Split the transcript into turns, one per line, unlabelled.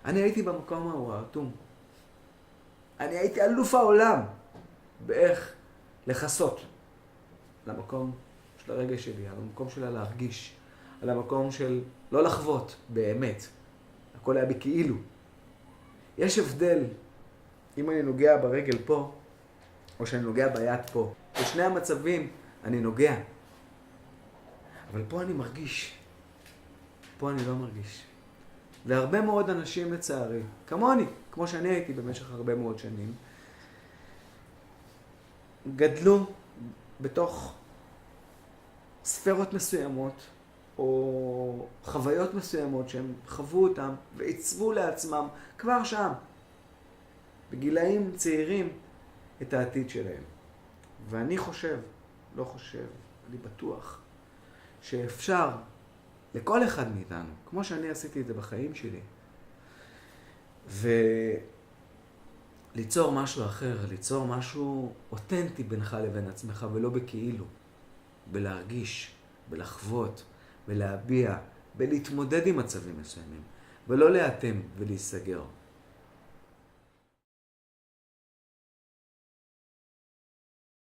אני הייתי במקום ההוא, האטום. אני הייתי אלוף העולם באיך לחסות למקום של הרגש שלי, על המקום שלה להרגיש, על המקום של לא לחוות באמת. הכל היה בכאילו. יש הבדל אם אני נוגע ברגל פה, או שאני נוגע ביד פה. בשני המצבים אני נוגע. אבל פה אני מרגיש. פה אני לא מרגיש. והרבה מאוד אנשים לצערי, כמוני, כמו שאני הייתי במשך הרבה מאוד שנים, גדלו בתוך ספרות מסוימות, או חוויות מסוימות שהם חוו אותם ועיצבו לעצמם כבר שם, בגילאים צעירים, את העתיד שלהם. ואני חושב, לא חושב, אני בטוח, שאפשר לכל אחד מאיתנו, כמו שאני עשיתי את זה בחיים שלי, וליצור משהו אחר, ליצור משהו אותנטי בינך לבין עצמך, ולא בכאילו, בלהרגיש, בלחוות, בלהביע, בלהתמודד עם מצבים מסוימים, ולא להאטם ולהיסגר.